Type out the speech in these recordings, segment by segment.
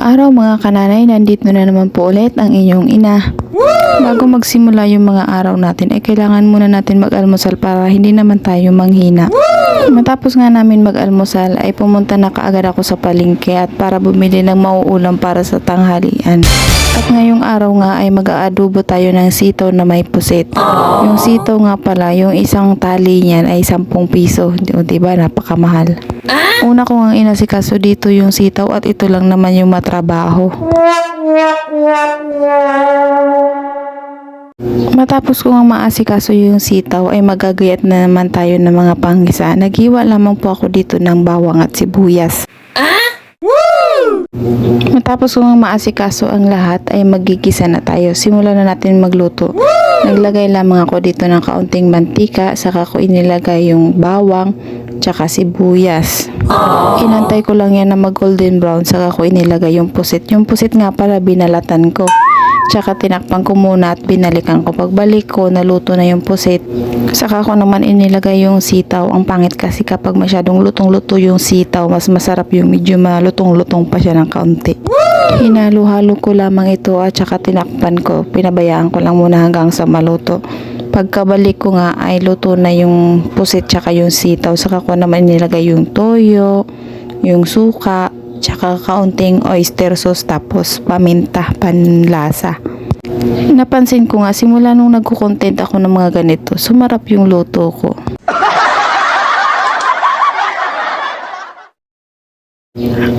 araw mga kananay, nandito na naman po ulit ang inyong ina. Bago magsimula yung mga araw natin ay kailangan muna natin mag-almusal para hindi naman tayo manghina. Matapos nga namin mag-almusal ay pumunta na kaagad ako sa palengke at para bumili ng mauulam para sa tanghalian. At ngayong araw nga ay mag-aadobo tayo ng sitaw na may pusit. Yung sitaw nga pala, yung isang tali niyan ay 10 piso. Diba? Napakamahal. Una ko nga inasikaso dito yung sitaw at ito lang naman yung matrabaho. Matapos ko nga maasikaso yung sitaw ay magagayat na naman tayo ng mga panggisa. Naghiwa lamang po ako dito ng bawang at sibuyas. Matapos ko nga maasikaso ang lahat ay magigisa na tayo. Simulan na natin magluto. Naglagay lamang ako dito ng kaunting mantika, saka ko inilagay yung bawang tsaka sibuyas. Inantay ko lang yan na mag golden brown, saka ko inilagay yung pusit. Yung pusit nga pala binalatan ko. Tsaka tinakpan ko muna at binalikan ko. Pagbalik ko, naluto na yung pusit. Saka ko naman inilagay yung sitaw. Ang pangit kasi kapag masyadong lutong-luto yung sitaw, mas masarap yung medyo malutong-lutong pa siya ng kaunti. Hinalo-halo ko lamang ito at saka tinakpan ko. Pinabayaan ko lang muna hanggang sa maluto. Pagkabalik ko nga ay luto na yung pusit tsaka yung sitaw. Saka ko naman inilagay yung toyo, yung suka, tsaka kaunting oyster sauce tapos paminta, panlasa. Napansin ko nga simula nung nagko-content ako ng mga ganito, sumarap yung luto ko.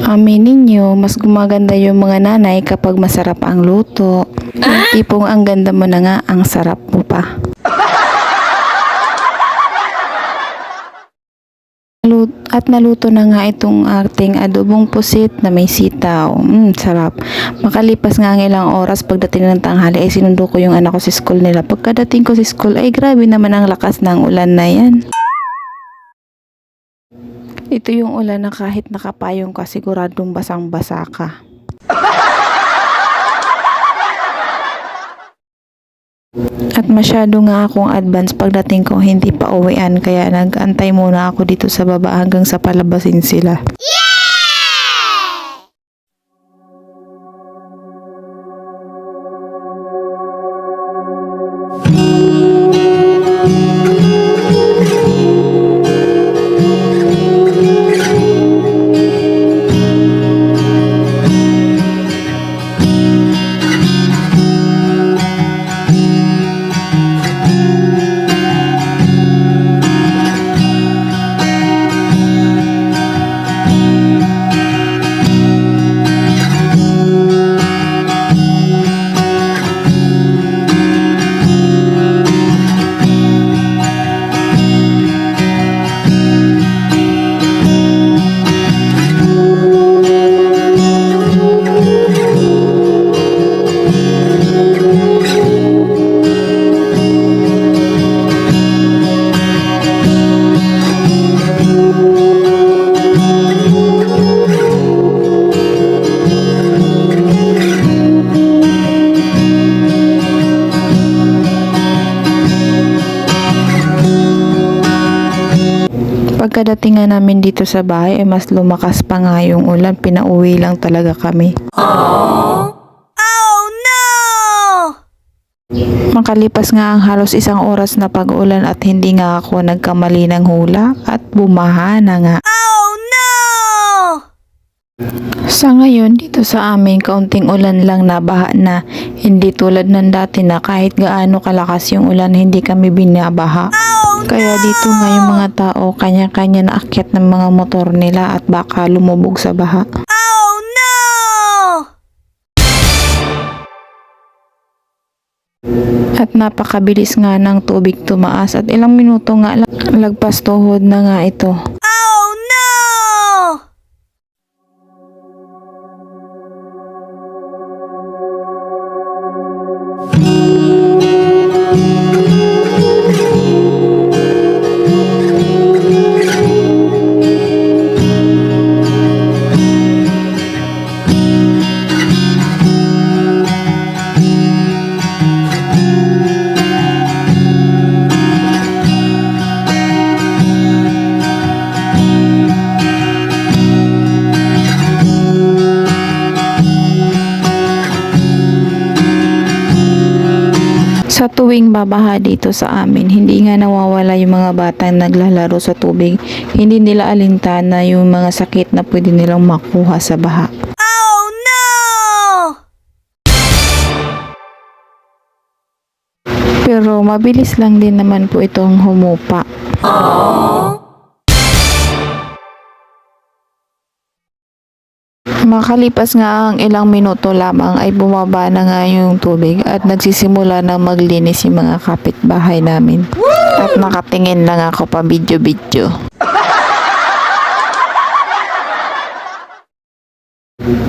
Aminin nyo, mas gumaganda yung mga nanay kapag masarap ang luto. Yung tipong ang ganda mo na nga, ang sarap mo pa. At naluto na nga itong ating adobong pusit na may sitaw. Sarap. Makalipas nga ang ilang oras pagdating ng tanghali ay sinundo ko yung anak ko sa school nila. Pagkadating ko sa school ay grabe naman ang lakas ng ulan na yan. Ito yung ulan na kahit nakapayong ka siguradong basang-basa ka. At masyado nga akong advance pagdating ko hindi pa uwian kaya nag-antay muna ako dito sa baba hanggang sa palabasin sila. Pagkadating nga namin dito sa bahay ay mas lumakas pa nga yung ulan. Pinauwi lang talaga kami. Oh no! Makalipas nga ang halos 1 oras na pag-ulan at hindi nga ako nagkamali ng hula at bumaha na nga. Oh no! Sa ngayon dito sa amin kaunting ulan lang na baha na. Hindi tulad ng dati na kahit gaano kalakas yung ulan hindi kami binabaha. Kaya dito nga yung mga tao kanya-kanya na akyat ng mga motor nila at baka lumubog sa baha. Oh no! At napakabilis nga ng tubig tumaas at ilang minuto nga lagpas tuhod na nga ito. Oh no! Tuwing babaha dito sa amin, hindi nga nawawala yung mga batang naglalaro sa tubig. Hindi nila alintana yung mga sakit na pwede nilang makuha sa baha. Oh no! Pero mabilis lang din naman po itong humupa. Makalipas nga ang ilang minuto lamang ay bumaba na nga yung tubig at nagsisimula na maglinis yung mga kapitbahay namin. At nakatingin lang ako pa video-video.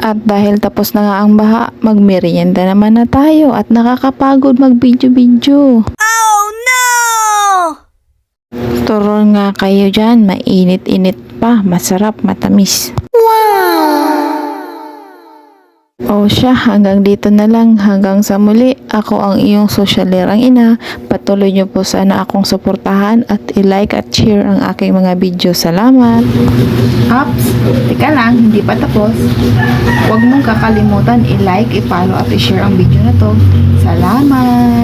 At dahil tapos na nga ang baha, magmerienda naman na tayo at nakakapagod mag-video-video. Oh no! Turon nga kayo dyan, mainit-init pa, masarap, matamis. O siya, hanggang dito na lang. Hanggang sa muli, ako ang iyong sosyalirang ina. Patuloy niyo po sana akong suportahan at i-like at share ang aking mga video. Salamat! Ups! Teka lang, hindi pa tapos. Huwag mong kakalimutan i-like, i-follow at i-share ang video na to. Salamat!